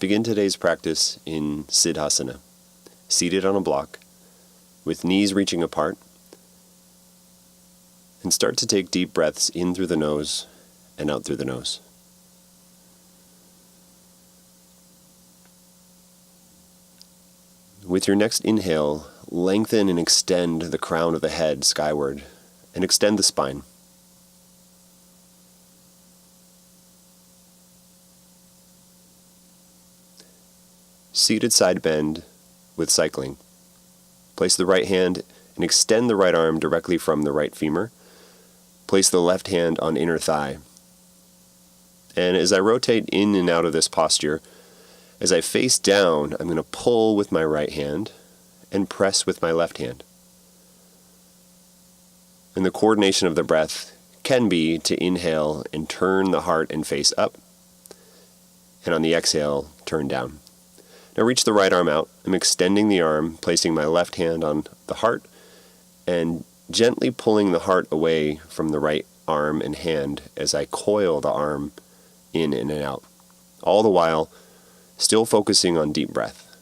begin today's practice in Siddhasana, seated on a block, with knees reaching apart, and start to take deep breaths in through the nose and out through the nose. With your next inhale, lengthen and extend the crown of the head skyward, and extend the spine. Seated side bend with cycling. Place the right hand and extend the right arm directly from the right femur. Place the left hand on inner thigh. And as I rotate in and out of this posture, as I face down, I'm going to pull with my right hand and press with my left hand. And the coordination of the breath can be to inhale and turn the heart and face up, and on the exhale, turn down. Now reach the right arm out. I'm extending the arm, placing my left hand on the heart, and gently pulling the heart away from the right arm and hand as I coil the arm in and out. All the while, still focusing on deep breath.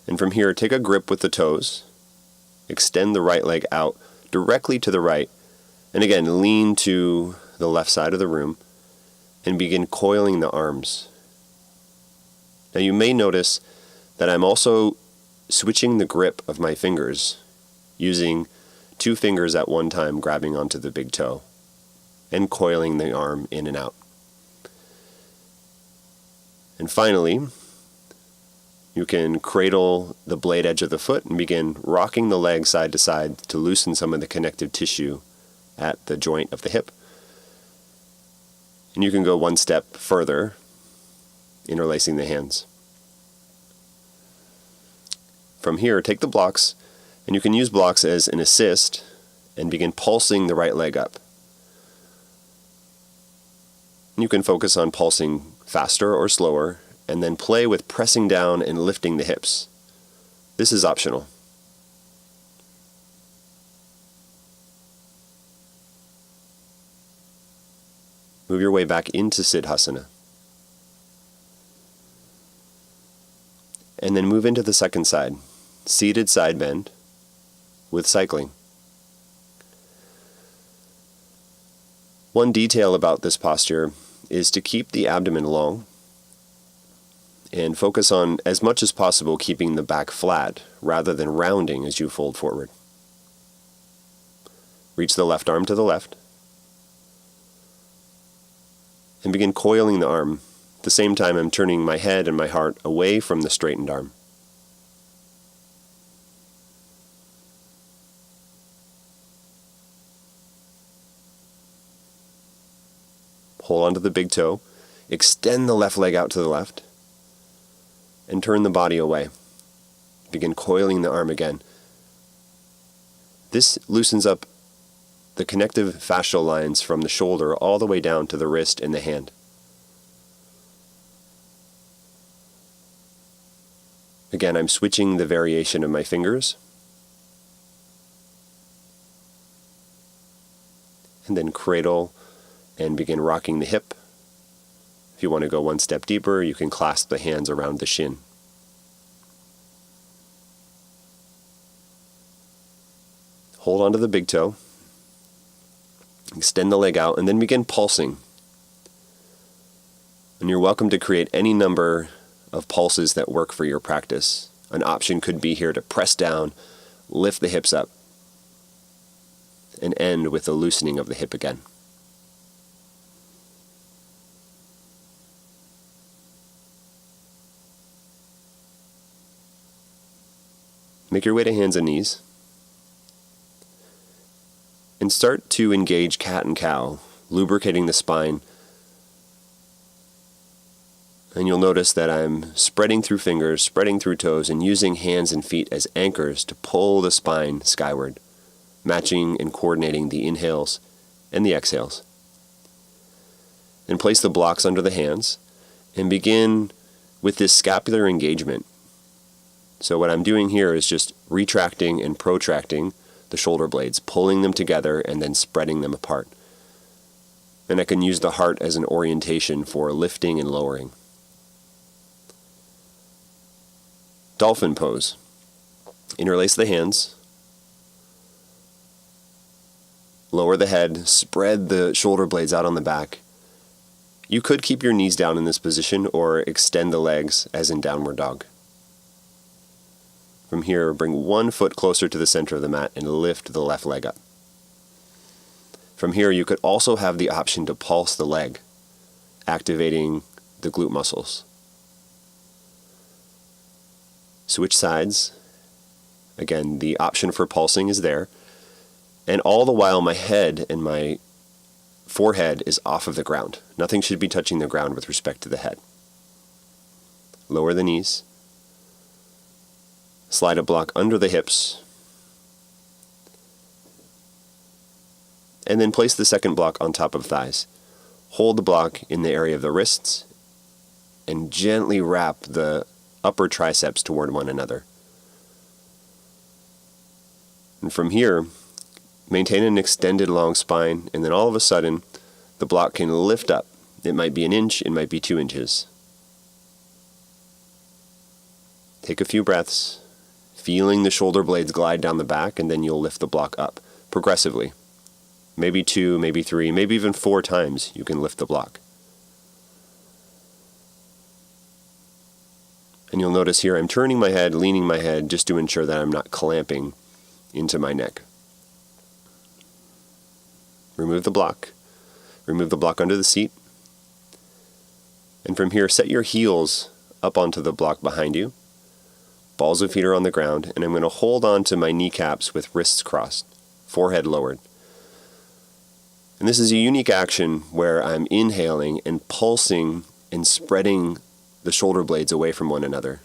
And from here, take a grip with the toes, extend the right leg out directly to the right, and again, lean to the left side of the room, and begin coiling the arms. Now you may notice that I'm also switching the grip of my fingers, using 2 fingers at one time grabbing onto the big toe, and coiling the arm in and out. And finally, you can cradle the blade edge of the foot and begin rocking the leg side to side to loosen some of the connective tissue at the joint of the hip. And you can go one step further, interlacing the hands. From here, take the blocks, and you can use blocks as an assist and begin pulsing the right leg up. You can focus on pulsing faster or slower, and then play with pressing down and lifting the hips. This is optional. Move your way back into Siddhasana. And then move into the second side, seated side bend with cycling. One detail about this posture is to keep the abdomen long and focus on, as much as possible, keeping the back flat rather than rounding as you fold forward. Reach the left arm to the left and begin coiling the arm. At the same time, I'm turning my head and my heart away from the straightened arm. Hold onto the big toe, extend the left leg out to the left, and turn the body away. Begin coiling the arm again. This loosens up the connective fascial lines from the shoulder all the way down to the wrist and the hand. Again, I'm switching the variation of my fingers. And then cradle and begin rocking the hip. If you want to go one step deeper, you can clasp the hands around the shin. Hold onto the big toe. Extend the leg out and then begin pulsing. And you're welcome to create any number of pulses that work for your practice. An option could be here to press down, lift the hips up, and end with a loosening of the hip again. Make your way to hands and knees. And start to engage cat and cow, lubricating the spine. And you'll notice that I'm spreading through fingers, spreading through toes, and using hands and feet as anchors to pull the spine skyward, matching and coordinating the inhales and the exhales. And place the blocks under the hands and begin with this scapular engagement. So what I'm doing here is just retracting and protracting the shoulder blades, pulling them together and then spreading them apart. And I can use the heart as an orientation for lifting and lowering. Dolphin pose. Interlace the hands. Lower the head. Spread the shoulder blades out on the back. You could keep your knees down in this position or extend the legs as in downward dog. From here, bring one foot closer to the center of the mat and lift the left leg up. From here, you could also have the option to pulse the leg, activating the glute muscles. Switch sides. Again, the option for pulsing is there. And all the while, my head and my forehead is off of the ground. Nothing should be touching the ground with respect to the head. Lower the knees. Slide a block under the hips. And then place the second block on top of thighs. Hold the block in the area of the wrists and gently wrap the upper triceps toward one another. And from here, maintain an extended long spine, and then all of a sudden, the block can lift up. It might be 1 inch, it might be 2 inches. Take a few breaths, feeling the shoulder blades glide down the back, and then you'll lift the block up progressively. Maybe 2, maybe 3, maybe even 4 times you can lift the block. And you'll notice here I'm turning my head, leaning my head, just to ensure that I'm not clamping into my neck. Remove the block. Remove the block under the seat. And from here, set your heels up onto the block behind you. Balls of feet are on the ground, and I'm going to hold on to my kneecaps with wrists crossed, forehead lowered. And this is a unique action where I'm inhaling and pulsing and spreading the shoulder blades away from one another.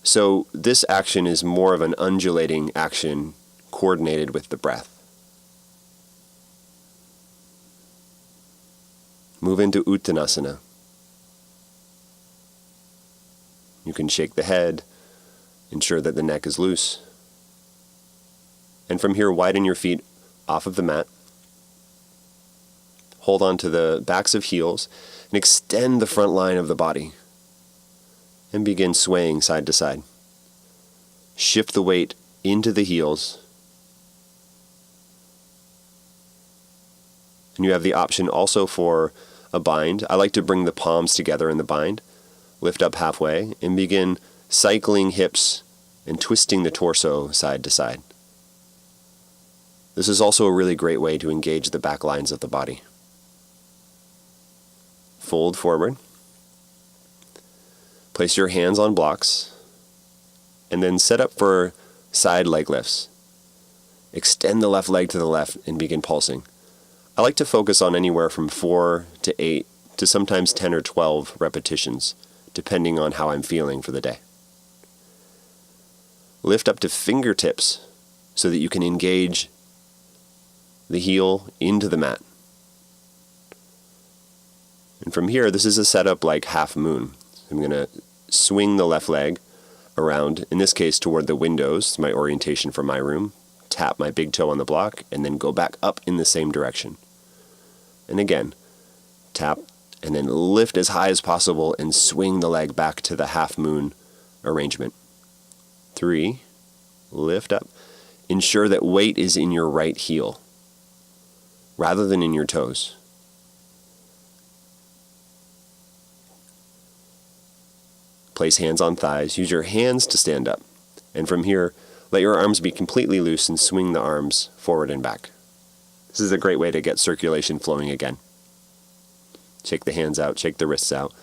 So this action is more of an undulating action coordinated with the breath. Move into Uttanasana. You can shake the head, ensure that the neck is loose. And from here, widen your feet off of the mat. Hold on to the backs of heels and extend the front line of the body. And begin swaying side to side. Shift the weight into the heels. And you have the option also for a bind. I like to bring the palms together in the bind, lift up halfway, and begin cycling hips and twisting the torso side to side. This is also a really great way to engage the back lines of the body. Fold forward. Place your hands on blocks, and then set up for side leg lifts. Extend the left leg to the left and begin pulsing. I like to focus on anywhere from 4 to 8 to sometimes 10 or 12 repetitions, depending on how I'm feeling for the day. Lift up to fingertips so that you can engage the heel into the mat. And from here, this is a setup like half moon. I'm going to swing the left leg around, in this case toward the windows, my orientation for my room, tap my big toe on the block, and then go back up in the same direction. And again, tap, and then lift as high as possible and swing the leg back to the half moon arrangement. 3, lift up. Ensure that weight is in your right heel rather than in your toes. Place hands on thighs. Use your hands to stand up. And from here, let your arms be completely loose and swing the arms forward and back. This is a great way to get circulation flowing again. Shake the hands out, shake the wrists out.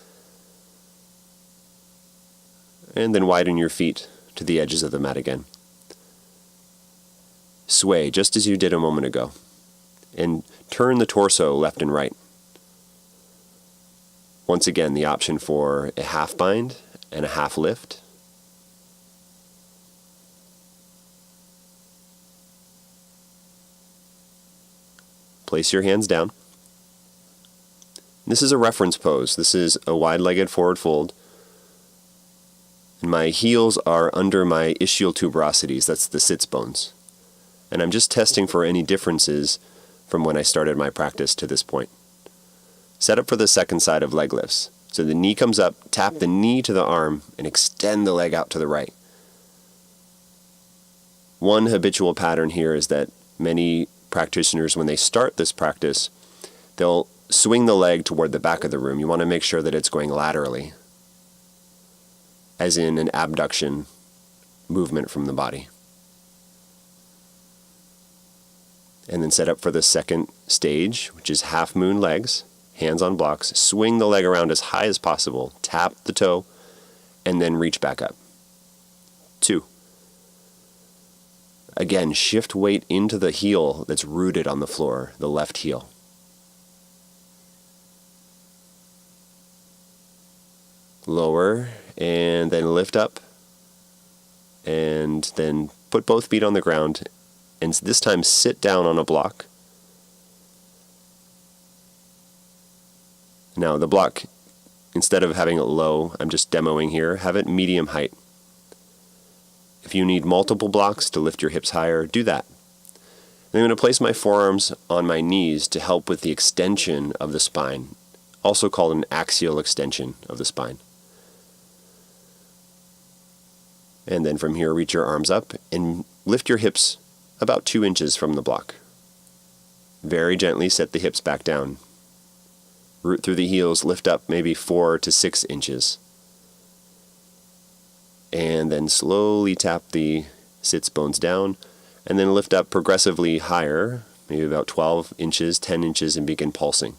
And then widen your feet to the edges of the mat again. Sway just as you did a moment ago. And turn the torso left and right. Once again, the option for a half bind and a half lift. Place your hands down. This is a reference pose. This is a wide-legged forward fold. And my heels are under my ischial tuberosities, that's the sits bones. And I'm just testing for any differences from when I started my practice to this point. Set up for the second side of leg lifts. So the knee comes up, tap the knee to the arm, and extend the leg out to the right. One habitual pattern here is that many practitioners, when they start this practice, they'll swing the leg toward the back of the room. You want to make sure that it's going laterally, as in an abduction movement from the body. And then set up for the second stage, which is half moon legs, hands on blocks. Swing the leg around as high as possible, tap the toe, and then reach back up. 2. Again, shift weight into the heel that's rooted on the floor, the left heel. Lower, and then lift up, and then put both feet on the ground, and this time sit down on a block. Now the block, instead of having it low, I'm just demoing here, have it medium height. If you need multiple blocks to lift your hips higher, do that. And I'm going to place my forearms on my knees to help with the extension of the spine, also called an axial extension of the spine. And then from here, reach your arms up and lift your hips about 2 inches from the block. Very gently set the hips back down. Root through the heels, lift up maybe 4 to 6 inches. And then slowly tap the sits bones down, and then lift up progressively higher, maybe about 12 inches, 10 inches, and begin pulsing.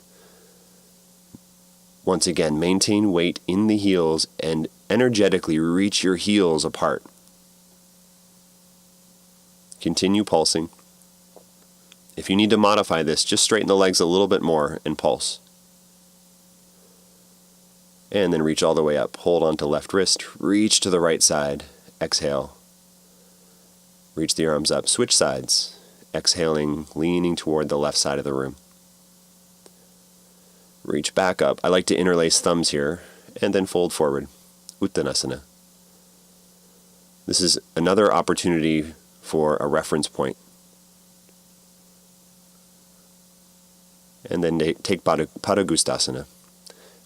Once again, maintain weight in the heels and energetically reach your heels apart. Continue pulsing. If you need to modify this, just straighten the legs a little bit more and pulse. And then reach all the way up. Hold on to left wrist. Reach to the right side. Exhale. Reach the arms up. Switch sides. Exhaling, leaning toward the left side of the room. Reach back up. I like to interlace thumbs here, and then fold forward. Uttanasana. This is another opportunity for a reference point. And then take Padagustasana.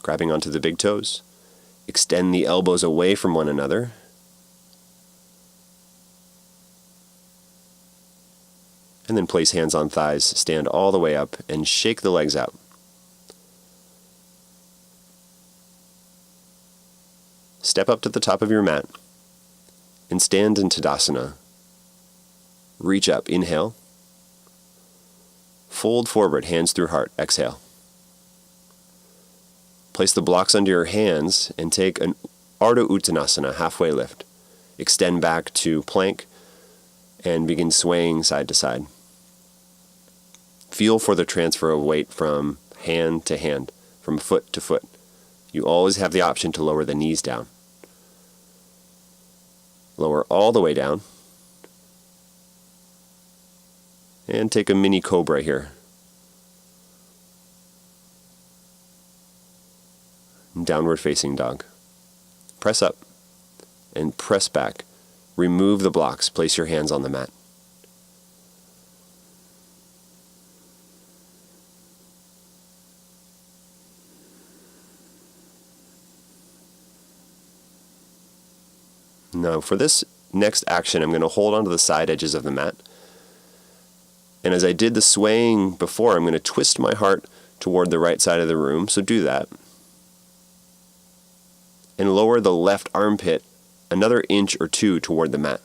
Grabbing onto the big toes. Extend the elbows away from one another. And then place hands on thighs, stand all the way up, and shake the legs out. Step up to the top of your mat and stand in Tadasana. Reach up, inhale. Fold forward, hands through heart, exhale. Place the blocks under your hands and take an Ardha Uttanasana, halfway lift. Extend back to plank and begin swaying side to side. Feel for the transfer of weight from hand to hand, from foot to foot. You always have the option to lower the knees down. Lower all the way down. And take a mini cobra here. Downward facing dog. Press up and press back. Remove the blocks. Place your hands on the mat. Now for this next action, I'm going to hold onto the side edges of the mat. And as I did the swaying before, I'm going to twist my heart toward the right side of the room, so do that. And lower the left armpit another inch or 2 toward the mat.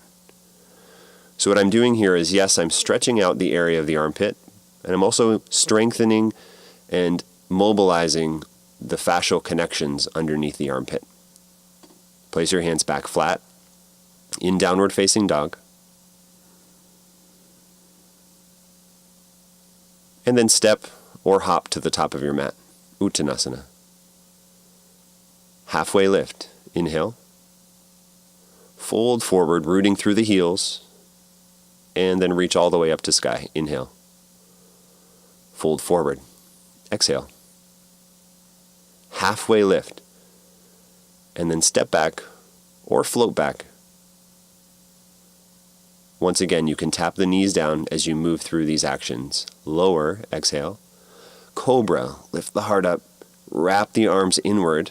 So what I'm doing here is, yes, I'm stretching out the area of the armpit, and I'm also strengthening and mobilizing the fascial connections underneath the armpit. Place your hands back flat in downward facing dog. And then step or hop to the top of your mat, Uttanasana. Halfway lift, inhale. Fold forward, rooting through the heels, and then reach all the way up to sky, inhale. Fold forward, exhale. Halfway lift, and then step back or float back. Once again, you can tap the knees down as you move through these actions. Lower, exhale. Cobra, lift the heart up, wrap the arms inward,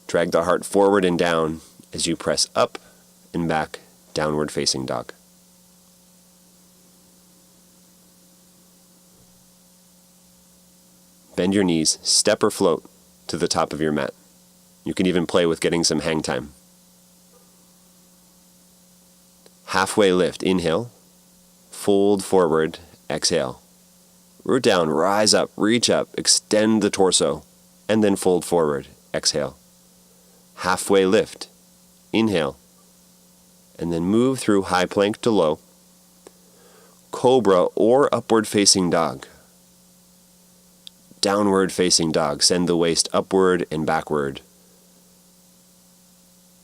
Drag the heart forward and down as you press up and back, downward facing dog. Bend your knees, step or float to the top of your mat. You can even play with getting some hang time. Halfway lift, inhale. Fold forward, exhale. Root down, rise up, reach up, extend the torso, and then fold forward, exhale. Halfway lift, inhale, and then move through high plank to low, cobra or upward facing dog. Downward facing dog, send the waist upward and backward.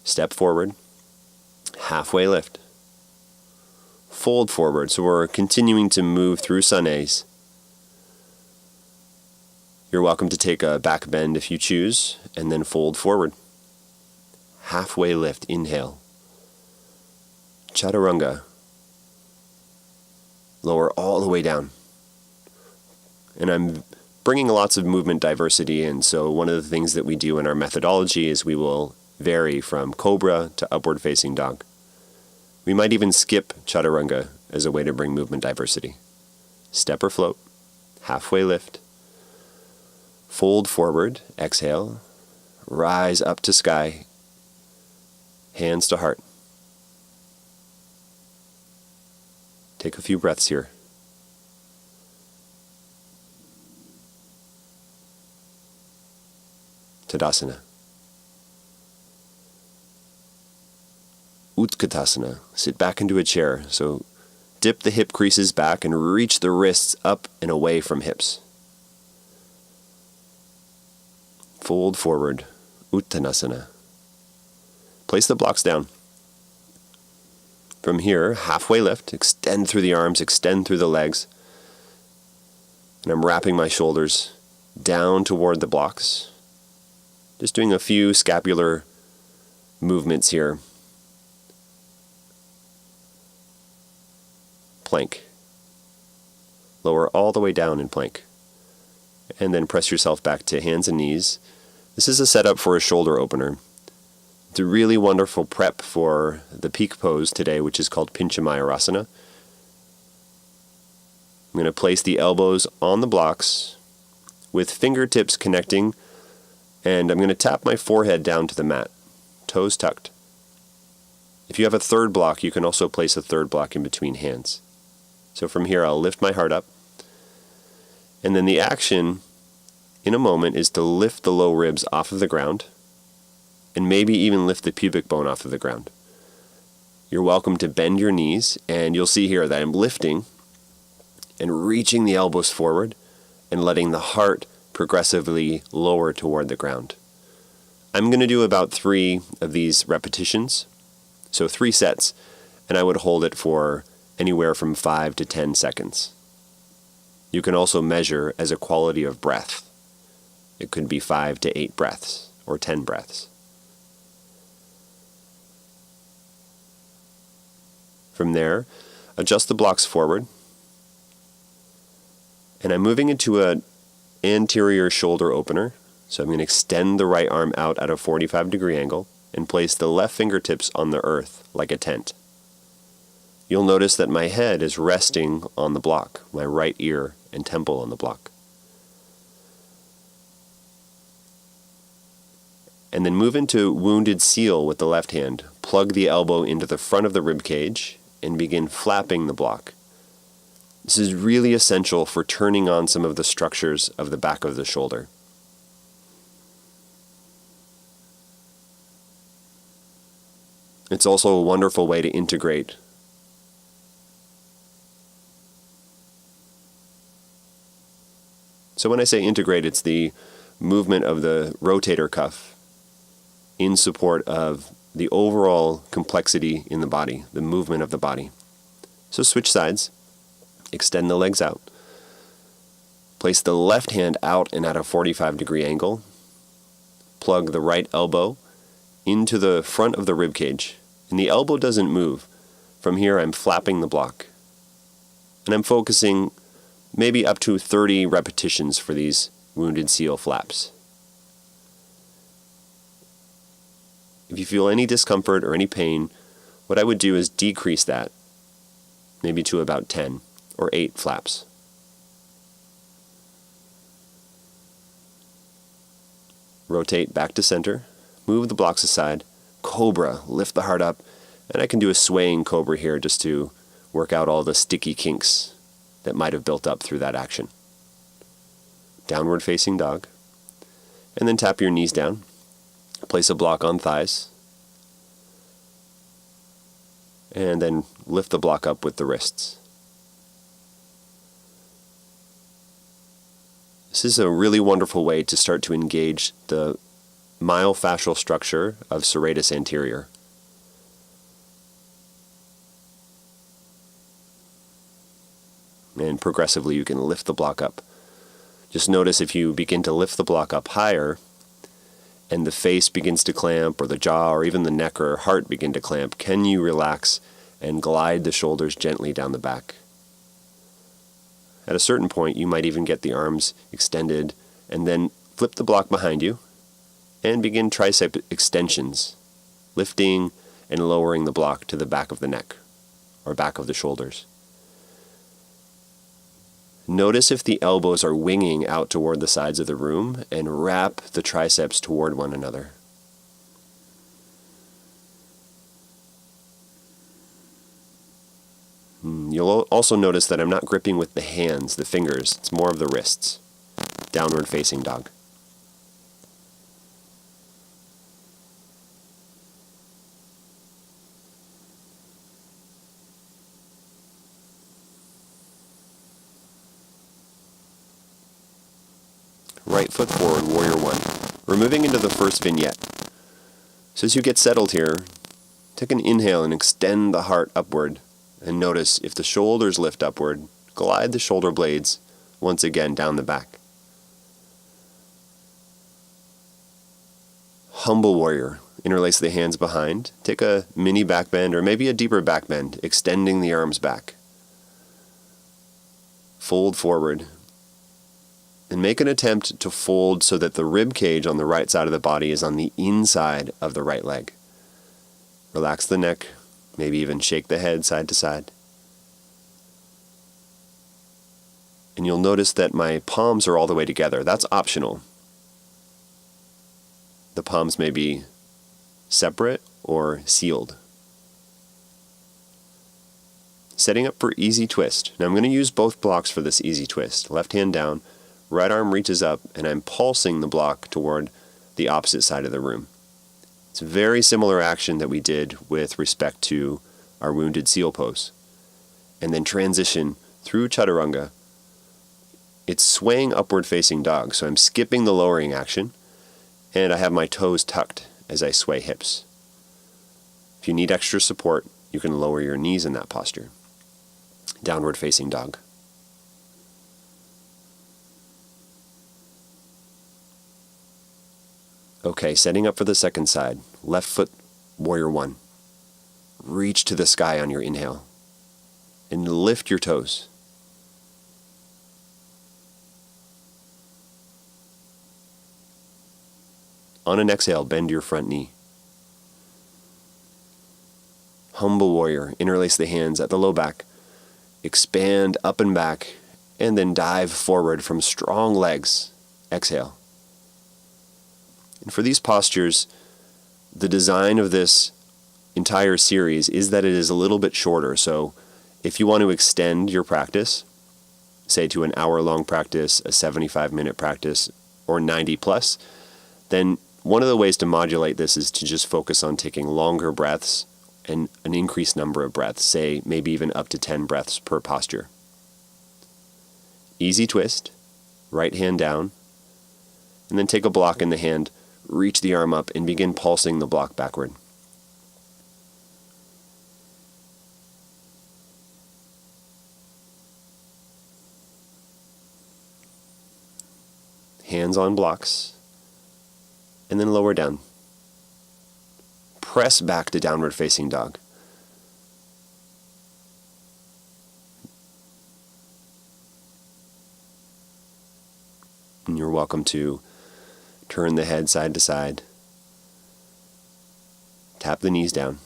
Step forward, halfway lift. Fold forward, so we're continuing to move through sun A's. You're welcome to take a back bend if you choose, and then fold forward. Halfway lift, inhale. Chaturanga. Lower all the way down. And I'm bringing lots of movement diversity in, so one of the things that we do in our methodology is we will vary from cobra to upward facing dog. We might even skip chaturanga as a way to bring movement diversity. Step or float, halfway lift, fold forward, exhale, rise up to sky, hands to heart. Take a few breaths here. Tadasana. Utkatasana. Sit back into a chair. So dip the hip creases back and reach the wrists up and away from hips. Fold forward. Uttanasana. Place the blocks down. From here, halfway lift. Extend through the arms, extend through the legs. And I'm wrapping my shoulders down toward the blocks. Just doing a few scapular movements here. Plank. Lower all the way down in plank. And then press yourself back to hands and knees. This is a setup for a shoulder opener. It's a really wonderful prep for the peak pose today, which is called Pincha Mayarasana. I'm going to place the elbows on the blocks with fingertips connecting, and I'm going to tap my forehead down to the mat, toes tucked. If you have a third block, you can also place a third block in between hands. So from here, I'll lift my heart up, and then the action in a moment is to lift the low ribs off of the ground, and maybe even lift the pubic bone off of the ground. You're welcome to bend your knees, and you'll see here that I'm lifting and reaching the elbows forward and letting the heart progressively lower toward the ground. I'm going to do about 3 of these repetitions, so 3 sets, and I would hold it for anywhere from 5 to 10 seconds. You can also measure as a quality of breath. It could be 5 to 8 breaths or 10 breaths. From there, adjust the blocks forward, and I'm moving into an anterior shoulder opener. So I'm going to extend the right arm out at a 45-degree angle and place the left fingertips on the earth like a tent. You'll notice that my head is resting on the block, my right ear and temple on the block. And then move into wounded seal with the left hand. Plug the elbow into the front of the rib cage and begin flapping the block. This is really essential for turning on some of the structures of the back of the shoulder. It's also a wonderful way to integrate. So when I say integrate, it's the movement of the rotator cuff in support of the overall complexity in the body, the movement of the body. So switch sides. Extend the legs out. Place the left hand out and at a 45-degree angle. Plug the right elbow into the front of the rib cage. And the elbow doesn't move. From here, I'm flapping the block. And I'm focusing maybe up to 30 repetitions for these wounded seal flaps. If you feel any discomfort or any pain, what I would do is decrease that, maybe to about 10 or 8 flaps. Rotate back to center, move the blocks aside, cobra, lift the heart up, and I can do a swaying cobra here just to work out all the sticky kinks that might have built up through that action. Downward facing dog, and then tap your knees down, place a block on thighs, and then lift the block up with the wrists. This is a really wonderful way to start to engage the myofascial structure of serratus anterior. And progressively you can lift the block up. Just notice if you begin to lift the block up higher and the face begins to clamp, or the jaw, or even the neck or heart begin to clamp, can you relax and glide the shoulders gently down the back? At a certain point, you might even get the arms extended, and then flip the block behind you and begin tricep extensions, lifting and lowering the block to the back of the neck or back of the shoulders. Notice if the elbows are winging out toward the sides of the room, and wrap the triceps toward one another. You'll also notice that I'm not gripping with the hands, the fingers. It's more of the wrists. Downward facing dog. Right foot forward, warrior one. We're moving into the first vignette. So as you get settled here, take an inhale and extend the heart upward. And notice if the shoulders lift upward, glide the shoulder blades once again down the back. Humble warrior. Interlace the hands behind. Take a mini back bend or maybe a deeper back bend, extending the arms back. Fold forward. And make an attempt to fold so that the rib cage on the right side of the body is on the inside of the right leg. Relax the neck, maybe even shake the head side to side. And you'll notice that my palms are all the way together. That's optional. The palms may be separate or sealed. Setting up for easy twist. Now I'm going to use both blocks for this easy twist. Left hand down. Right arm reaches up, and I'm pulsing the block toward the opposite side of the room. It's a very similar action that we did with respect to our wounded seal pose. And then transition through chaturanga. It's swaying upward facing dog, so I'm skipping the lowering action, and I have my toes tucked as I sway hips. If you need extra support, you can lower your knees in that posture. Downward facing dog. Okay, setting up for the second side. Left foot, warrior one. Reach to the sky on your inhale. And lift your toes. On an exhale, bend your front knee. Humble warrior. Interlace the hands at the low back. Expand up and back, and then dive forward from strong legs. Exhale. And for these postures, the design of this entire series is that it is a little bit shorter. So if you want to extend your practice, say to an hour-long practice, a 75-minute practice, or 90 plus, then one of the ways to modulate this is to just focus on taking longer breaths and an increased number of breaths, say maybe even up to 10 breaths per posture. Easy twist, right hand down, and then take a block in the hand, reach the arm up, and begin pulsing the block backward. Hands on blocks, and then lower down. Press back to downward facing dog. And you're welcome to turn the head side to side. Tap the knees down.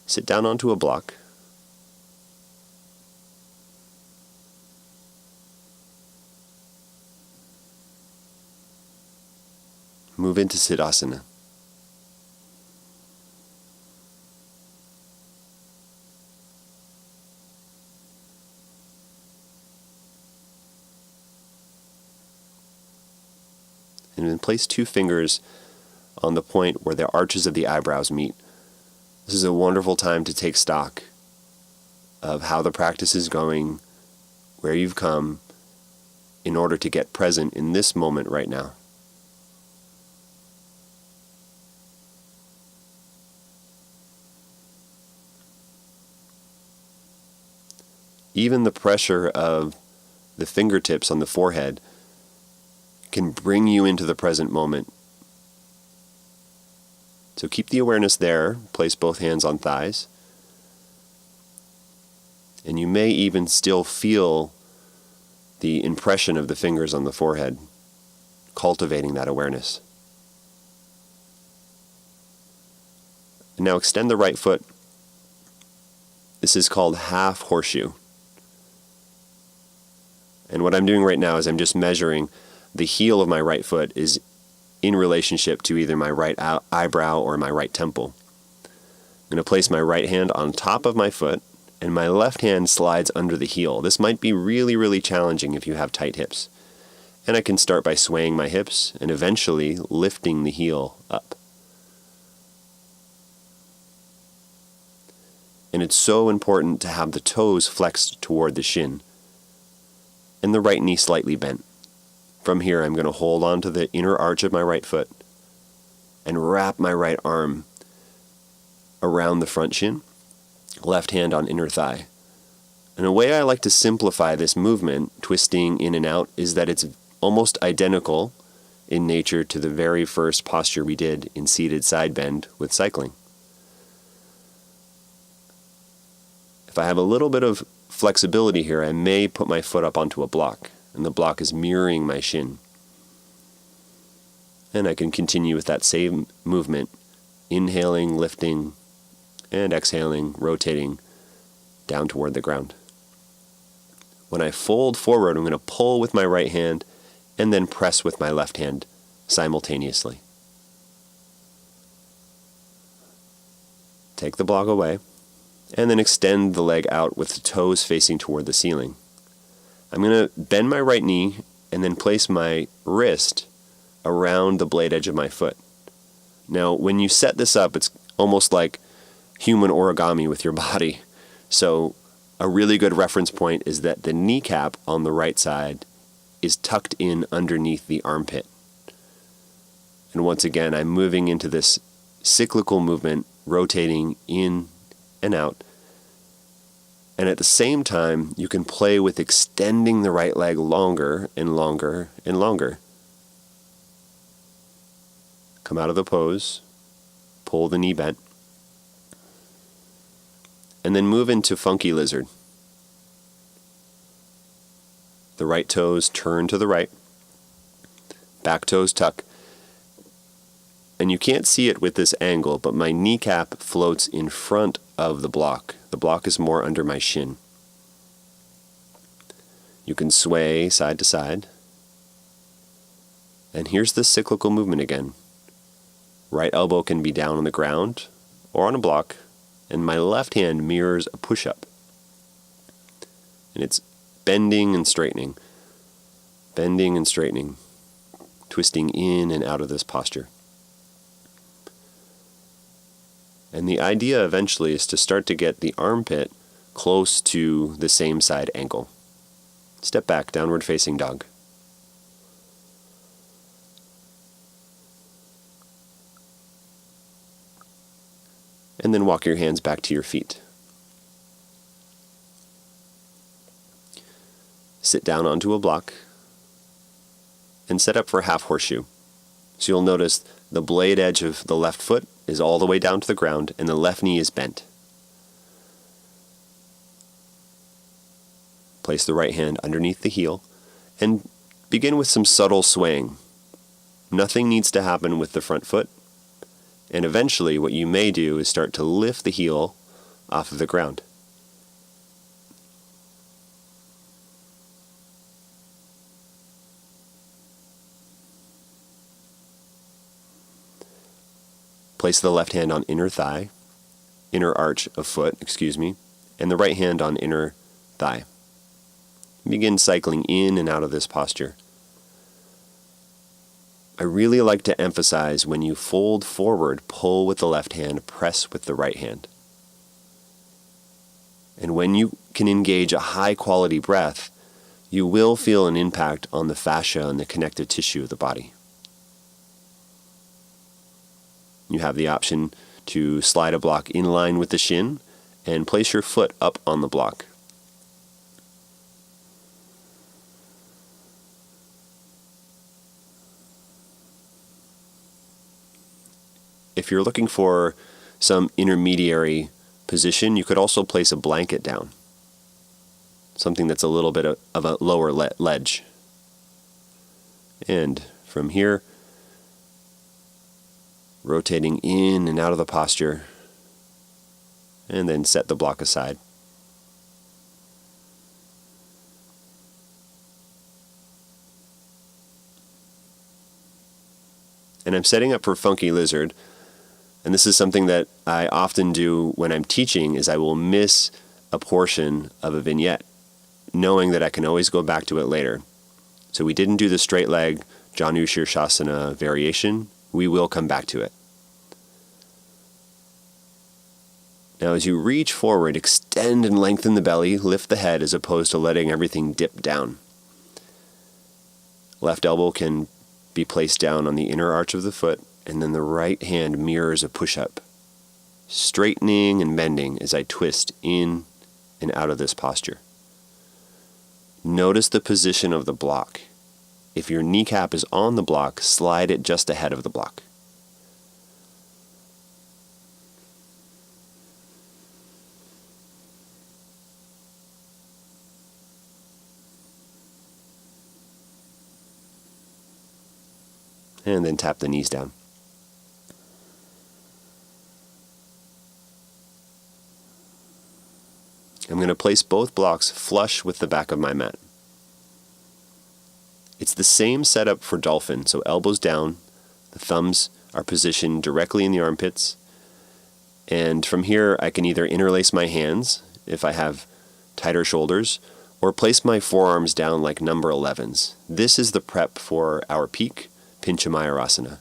Sit down onto a block. Move into Siddhasana. And then place 2 fingers on the point where the arches of the eyebrows meet. This is a wonderful time to take stock of how the practice is going, where you've come, in order to get present in this moment right now. Even the pressure of the fingertips on the forehead can bring you into the present moment. So keep the awareness there. Place both hands on thighs. And you may even still feel the impression of the fingers on the forehead, cultivating that awareness. And now extend the right foot. This is called half horseshoe. And what I'm doing right now is I'm just measuring the heel of my right foot is in relationship to either my right eyebrow or my right temple. I'm going to place my right hand on top of my foot, and my left hand slides under the heel. This might be really, really challenging if you have tight hips. And I can start by swaying my hips and eventually lifting the heel up. And it's so important to have the toes flexed toward the shin and the right knee slightly bent. From here, I'm going to hold on to the inner arch of my right foot and wrap my right arm around the front shin, left hand on inner thigh. And a way I like to simplify this movement, twisting in and out, is that it's almost identical in nature to the very first posture we did in seated side bend with cycling. If I have a little bit of flexibility here, I may put my foot up onto a block, and the block is mirroring my shin. And I can continue with that same movement, inhaling, lifting, and exhaling, rotating down toward the ground. When I fold forward, I'm going to pull with my right hand and then press with my left hand simultaneously. Take the block away, and then extend the leg out with the toes facing toward the ceiling. I'm going to bend my right knee and then place my wrist around the blade edge of my foot. Now, when you set this up, it's almost like human origami with your body. So a really good reference point is that the kneecap on the right side is tucked in underneath the armpit. And once again, I'm moving into this cyclical movement, rotating in and out. And at the same time, you can play with extending the right leg longer and longer and longer. Come out of the pose, pull the knee bent, and then move into funky lizard. The right toes turn to the right, back toes tuck. And you can't see it with this angle, but my kneecap floats in front of the block. The block is more under my shin. You can sway side to side. And here's the cyclical movement again. Right elbow can be down on the ground or on a block, and my left hand mirrors a push-up. And it's bending and straightening, twisting in and out of this posture. And the idea eventually is to start to get the armpit close to the same side ankle. Step back, downward facing dog. And then walk your hands back to your feet. Sit down onto a block and set up for half horseshoe. So you'll notice the blade edge of the left foot is all the way down to the ground, and the left knee is bent. Place the right hand underneath the heel, and begin with some subtle swaying. Nothing needs to happen with the front foot, And eventually what you may do is start to lift the heel off of the ground. Place the left hand on inner arch of foot, and the right hand on inner thigh. Begin cycling in and out of this posture. I really like to emphasize when you fold forward, pull with the left hand, press with the right hand. And when you can engage a high quality breath, you will feel an impact on the fascia and the connective tissue of the body. You have the option to slide a block in line with the shin and place your foot up on the block. If you're looking for some intermediary position, you could also place a blanket down, something that's a little bit of a lower ledge. And from here, rotating in and out of the posture, and then set the block aside. And I'm setting up for Funky Lizard, and this is something that I often do when I'm teaching, is I will miss a portion of a vignette, knowing that I can always go back to it later. So we didn't do the straight leg Janu Shirshasana variation. We will come back to it. Now as you reach forward, extend and lengthen the belly, lift the head as opposed to letting everything dip down. Left elbow can be placed down on the inner arch of the foot, and then the right hand mirrors a push-up, straightening and bending as I twist in and out of this posture. Notice the position of the block. If your kneecap is on the block, slide it just ahead of the block. And then tap the knees down. I'm going to place both blocks flush with the back of my mat. It's the same setup for dolphin, so elbows down, the thumbs are positioned directly in the armpits, and from here I can either interlace my hands if I have tighter shoulders, or place my forearms down like number 11s. This is the prep for our peak Pincha Mayarasana.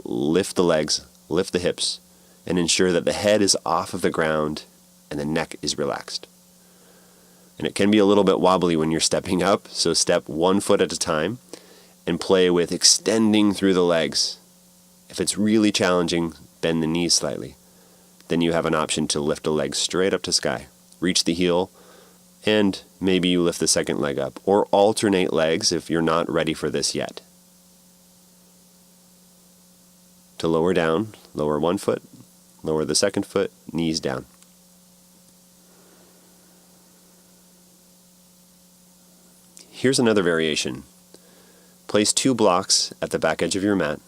Lift the legs, lift the hips, and ensure that the head is off of the ground and the neck is relaxed. And it can be a little bit wobbly when you're stepping up, so step 1 foot at a time and play with extending through the legs. If it's really challenging, bend the knees slightly. Then you have an option to lift the legs straight up to sky. Reach the heel, and maybe you lift the second leg up, or alternate legs if you're not ready for this yet. To lower down, lower 1 foot, lower the second foot, knees down. Here's another variation. Place 2 blocks at the back edge of your mat,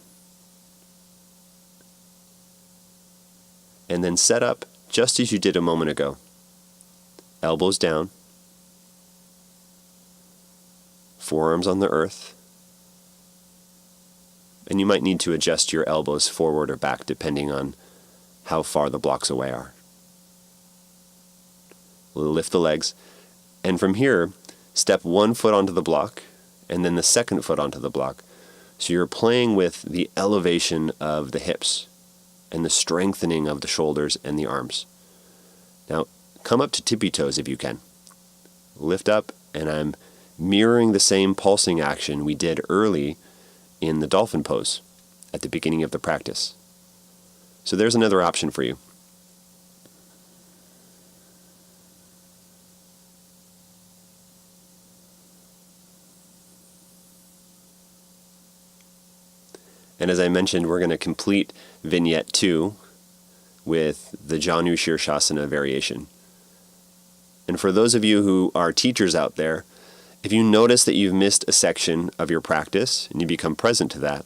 and then set up just as you did a moment ago. Elbows down, forearms on the earth, and you might need to adjust your elbows forward or back depending on how far the blocks away are. Lift the legs, and from here, step 1 foot onto the block, and then the second foot onto the block. So you're playing with the elevation of the hips and the strengthening of the shoulders and the arms. Now, come up to tippy toes if you can. Lift up, and I'm mirroring the same pulsing action we did early in the dolphin pose at the beginning of the practice. So there's another option for you. And as I mentioned, we're going to complete Vignette 2 with the Janu Shirshasana variation. And for those of you who are teachers out there, if you notice that you've missed a section of your practice and you become present to that,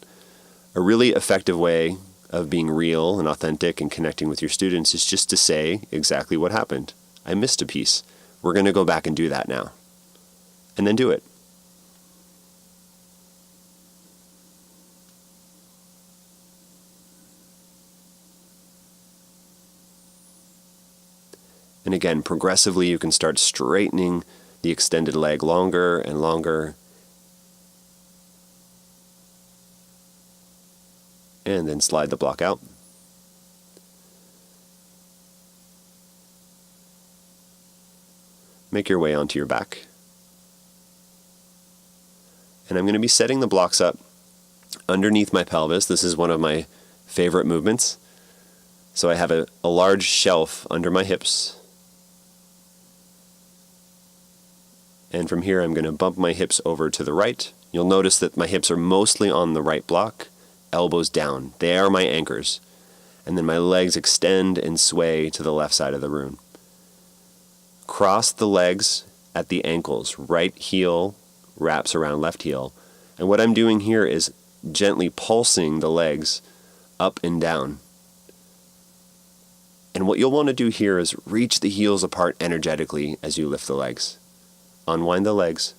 a really effective way of being real and authentic and connecting with your students is just to say exactly what happened. I missed a piece. We're going to go back and do that now. And then do it. And again, progressively you can start straightening the extended leg longer and longer. And then slide the block out. Make your way onto your back. And I'm going to be setting the blocks up underneath my pelvis. This is one of my favorite movements. So I have a large shelf under my hips. And from here I'm going to bump my hips over to the right. You'll notice that my hips are mostly on the right block, elbows down. They are my anchors. And then my legs extend and sway to the left side of the room. Cross the legs at the ankles. Right heel wraps around left heel. And what I'm doing here is gently pulsing the legs up and down. And what you'll want to do here is reach the heels apart energetically as you lift the legs. Unwind the legs,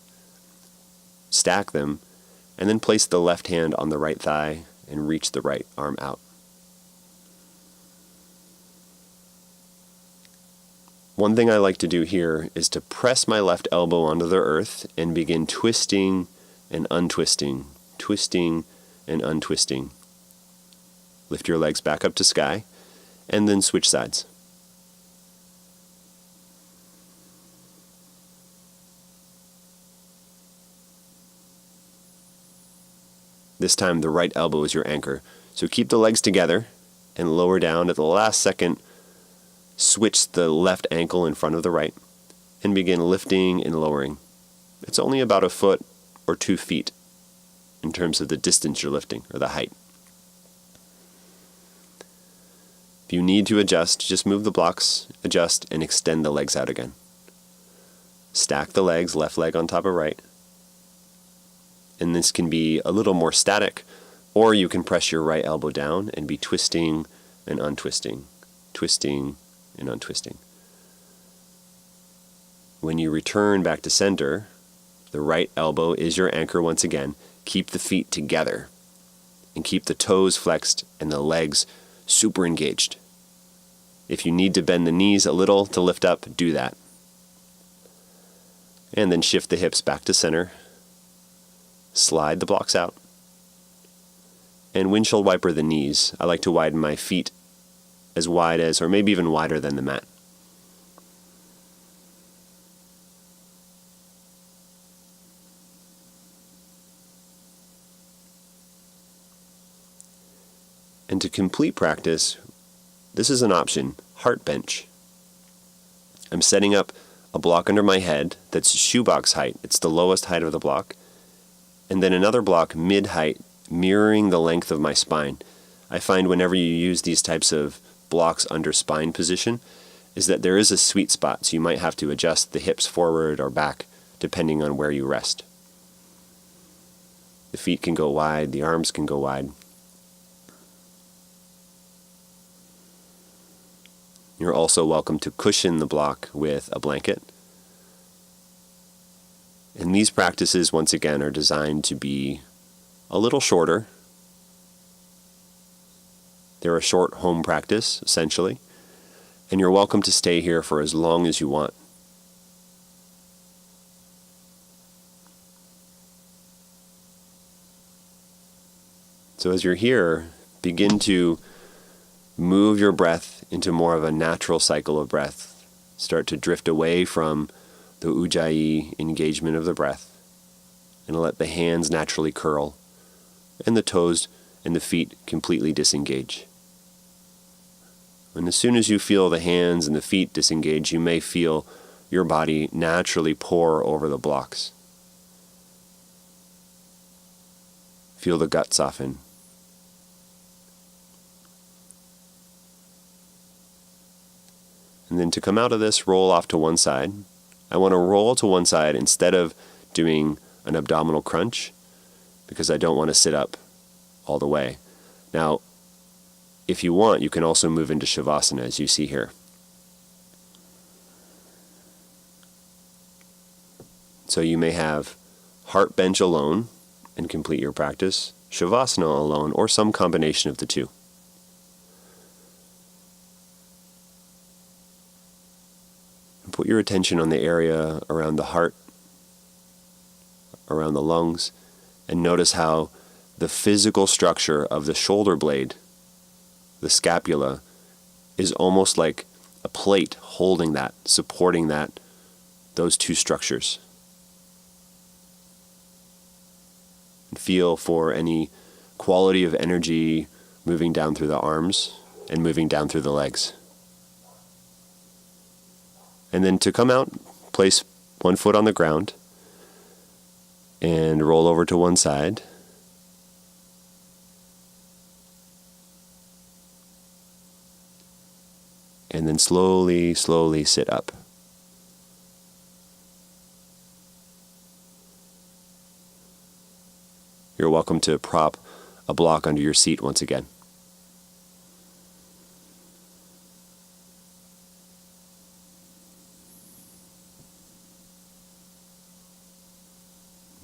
stack them, and then place the left hand on the right thigh and reach the right arm out. One thing I like to do here is to press my left elbow onto the earth and begin twisting and untwisting, twisting and untwisting. Lift your legs back up to sky, and then switch sides. This time the right elbow is your anchor. So keep the legs together and lower down at the last second. Switch the left ankle in front of the right and begin lifting and lowering. It's only about a foot or 2 feet in terms of the distance you're lifting or the height. If you need to adjust, just move the blocks, adjust, and extend the legs out again. Stack the legs, left leg on top of right. And this can be a little more static, or you can press your right elbow down and be twisting and untwisting, twisting and untwisting. When you return back to center, the right elbow is your anchor once again. Keep the feet together and keep the toes flexed and the legs super engaged. If you need to bend the knees a little to lift up, do that. And then shift the hips back to center. Slide the blocks out. And windshield wiper the knees. I like to widen my feet as wide as, or maybe even wider than the mat. And to complete practice, this is an option, heart bench. I'm setting up a block under my head that's shoebox height. It's the lowest height of the block. And then another block mid-height, mirroring the length of my spine. I find whenever you use these types of blocks under spine position, is that there is a sweet spot, so you might have to adjust the hips forward or back, depending on where you rest. The feet can go wide, the arms can go wide. You're also welcome to cushion the block with a blanket. And these practices, once again, are designed to be a little shorter. They're a short home practice, essentially, and you're welcome to stay here for as long as you want. So as you're here, begin to move your breath into more of a natural cycle of breath. Start to drift away from the ujjayi engagement of the breath, and let the hands naturally curl, and the toes and the feet completely disengage. And as soon as you feel the hands and the feet disengage, you may feel your body naturally pour over the blocks. Feel the gut soften. And then to come out of this, roll off to one side. I want to roll to one side instead of doing an abdominal crunch, because I don't want to sit up all the way. Now, if you want, you can also move into Shavasana, as you see here. So you may have heart bench alone and complete your practice, Shavasana alone, or some combination of the two. And put your attention on the area around the heart, around the lungs, and notice how the physical structure of the shoulder blade, the scapula, is almost like a plate holding that, supporting that, those two structures. And feel for any quality of energy moving down through the arms and moving down through the legs. And then to come out, place one foot on the ground and roll over to one side. And then slowly, slowly sit up. You're welcome to prop a block under your seat once again.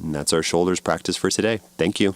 And that's our shoulders practice for today. Thank you.